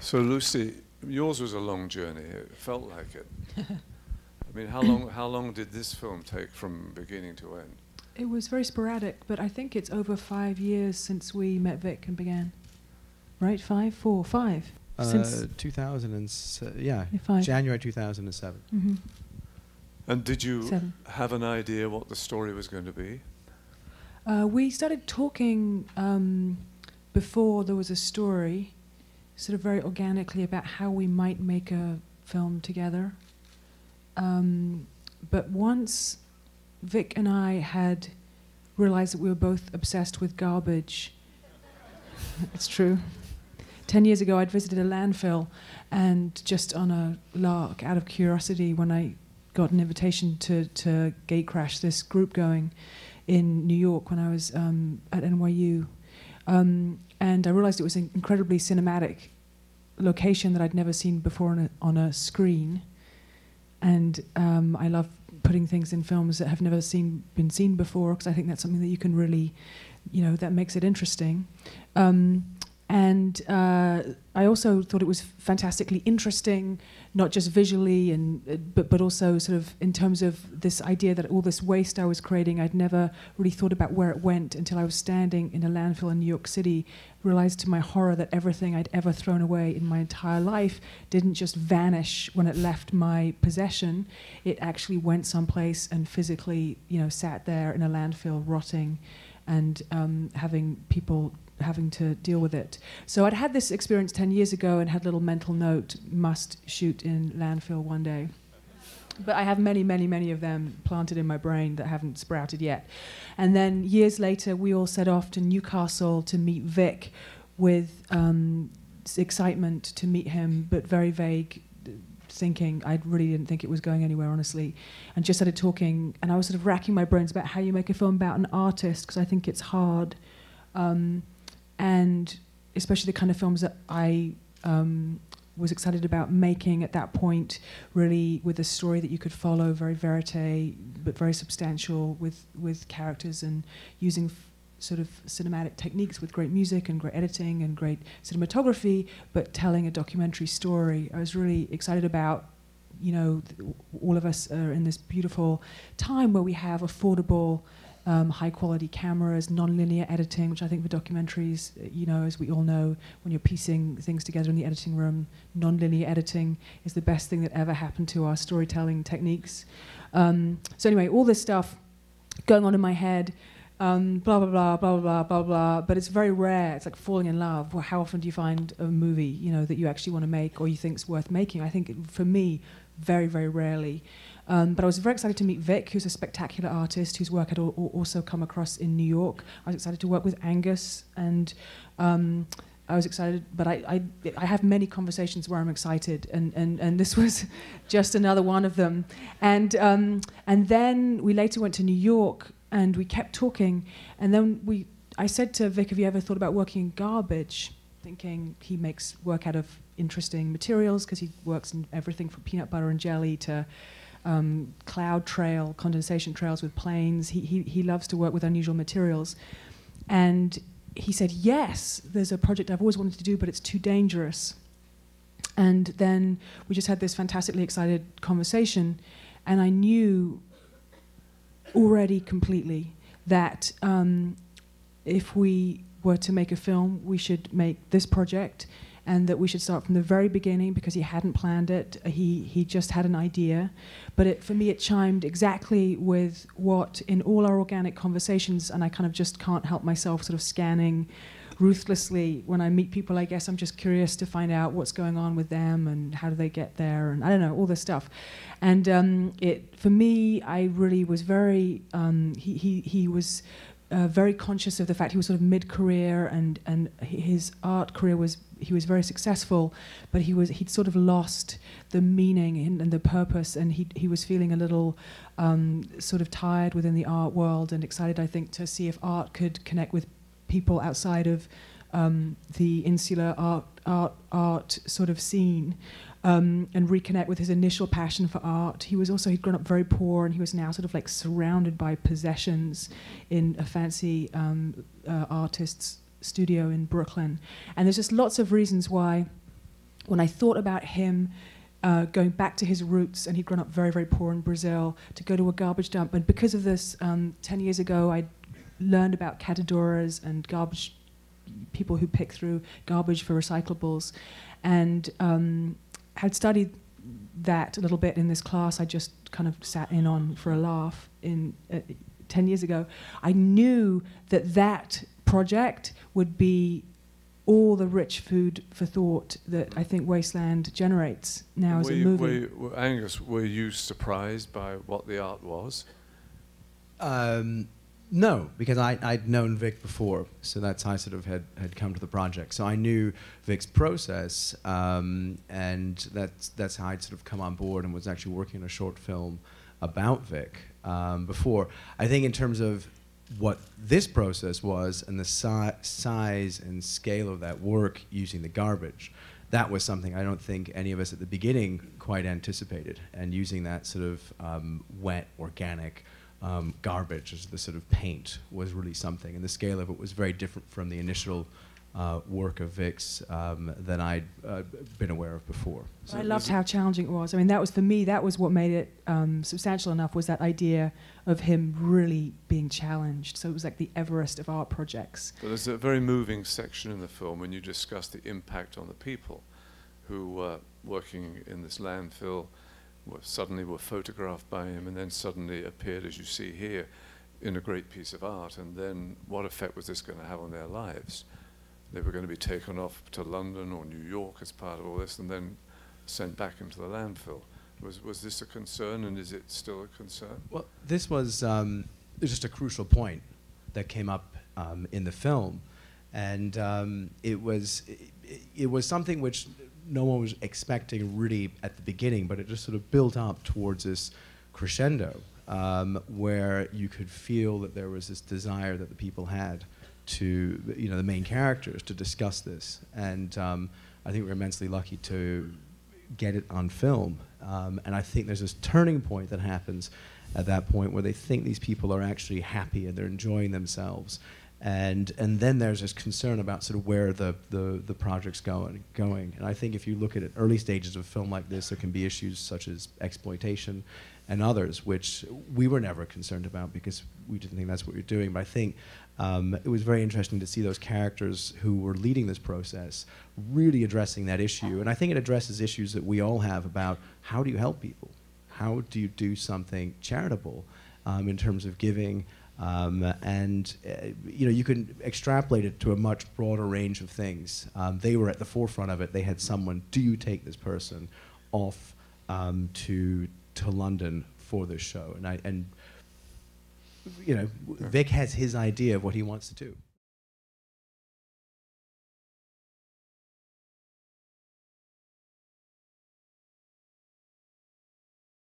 So Lucy, yours was a long journey. It felt like it. I mean, how long did this film take from beginning to end? It was very sporadic, but I think it's over 5 years since we met Vik and began. Right? 5, 4, 5. Since 2007, January 2007. Mm-hmm. And did you have an idea what the story was going to be? We started talking before there was a story, sort of very organically about how we might make a film together. But once Vik and I had realized that we were both obsessed with garbage, it's true. 10 years ago, I'd visited a landfill, and just on a lark, out of curiosity, when I got an invitation to gate crash this group going in New York when I was at NYU, and I realized it was an incredibly cinematic location that I'd never seen before on a screen, and I love putting things in films that have never been seen before, because I think that's something that you can really, that makes it interesting. And I also thought it was fantastically interesting, not just visually, but also sort of in terms of this idea that all this waste I was creating, I'd never really thought about where it went until I was standing in a landfill in New York City, realized to my horror that everything I'd ever thrown away in my entire life didn't just vanish when it left my possession. It actually went someplace and physically, sat there in a landfill rotting, and having people having to deal with it. So I'd had this experience 10 years ago and had a little mental note, must shoot in landfill one day. But I have many, many, many of them planted in my brain that haven't sprouted yet. And then years later, we all set off to Newcastle to meet Vik with excitement to meet him, but very vague thinking. I really didn't think it was going anywhere, honestly. And just started talking, and I was sort of racking my brains about how you make a film about an artist, because I think it's hard. And especially the kind of films that I was excited about making at that point, really with a story that you could follow, very verite, but very substantial, with characters, and using sort of cinematic techniques with great music and great editing and great cinematography, but telling a documentary story. I was really excited about, all of us are in this beautiful time where we have affordable, high-quality cameras, non-linear editing, which I think for documentaries, as we all know, when you're piecing things together in the editing room, non-linear editing is the best thing that ever happened to our storytelling techniques. So anyway, all this stuff going on in my head, blah, blah, blah, blah, blah, blah, blah, but it's very rare. It's like falling in love. Well, how often do you find a movie, that you actually want to make or you think is worth making? I think, for me, very, very rarely. But I was very excited to meet Vik, who's a spectacular artist whose work I'd also come across in New York. I was excited to work with Angus, and I was excited, but I have many conversations where I'm excited, and this was just another one of them. And then we later went to New York, and we kept talking, and then I said to Vik, have you ever thought about working in garbage? Thinking he makes work out of interesting materials, because he works in everything from peanut butter and jelly to cloud trail, condensation trails with planes. He loves to work with unusual materials. And he said, yes, there's a project I've always wanted to do, but it's too dangerous. And then we just had this fantastically excited conversation, and I knew already completely that if we were to make a film, we should make this project, and that we should start from the very beginning, because he hadn't planned it. He just had an idea. But for me, it chimed exactly with what, in all our organic conversations, and I kind of just can't help myself sort of scanning ruthlessly when I meet people. I guess I'm just curious to find out what's going on with them and how do they get there, and I don't know, all this stuff. And for me, I really was very, he was very conscious of the fact he was sort of mid-career, and his art career he was very successful, but he'd sort of lost the meaning and the purpose, and he was feeling a little sort of tired within the art world, and excited, I think, to see if art could connect with people outside of the insular art sort of scene, and reconnect with his initial passion for art. He'd grown up very poor, and he was now sort of like surrounded by possessions in a fancy artist's studio in Brooklyn. And there's just lots of reasons why when I thought about him going back to his roots, and he'd grown up very, very poor in Brazil, to go to a garbage dump. And because of this, 10 years ago, I learned about catadores and garbage, people who pick through garbage for recyclables, and had studied that a little bit in this class I just kind of sat in on for a laugh 10 years ago. I knew that that project would be all the rich food for thought that I think Wasteland generates now as a movie. Angus, were you surprised by what the art was? No, because I'd known Vik before, so that's how I sort of had come to the project. So I knew Vik's process, and that's how I'd sort of come on board and was actually working on a short film about Vik before. I think in terms of what this process was and the size and scale of that work using the garbage, that was something I don't think any of us at the beginning quite anticipated. And using that sort of wet, organic garbage as the sort of paint was really something. And the scale of it was very different from the initial work of Vik's than I'd been aware of before. So I loved how challenging it was. I mean, that was, for me, that was what made it substantial enough, was that idea of him really being challenged. So it was like the Everest of art projects. But there's a very moving section in the film when you discuss the impact on the people who working in this landfill suddenly were photographed by him, and then suddenly appeared, as you see here, in a great piece of art. And then what effect was this going to have on their lives? They were going to be taken off to London or New York as part of all this, and then sent back into the landfill. Was this a concern, and is it still a concern? Well, this was just a crucial point that came up in the film, and it was something which no one was expecting really at the beginning, but it just sort of built up towards this crescendo where you could feel that there was this desire that the people had to, the main characters, to discuss this. And I think we're immensely lucky to get it on film. And I think there's this turning point that happens at that point where they think these people are actually happy and they're enjoying themselves. And then there's this concern about sort of where the project's going. And I think if you look at it, early stages of a film like this, there can be issues such as exploitation and others, which we were never concerned about because we didn't think that's what you're doing. But I think it was very interesting to see those characters who were leading this process really addressing that issue. And I think it addresses issues that we all have about how do you help people? How do you do something charitable in terms of giving? You can extrapolate it to a much broader range of things. They were at the forefront of it. They had someone, do you take this person off to London for this show? And Vik has his idea of what he wants to do.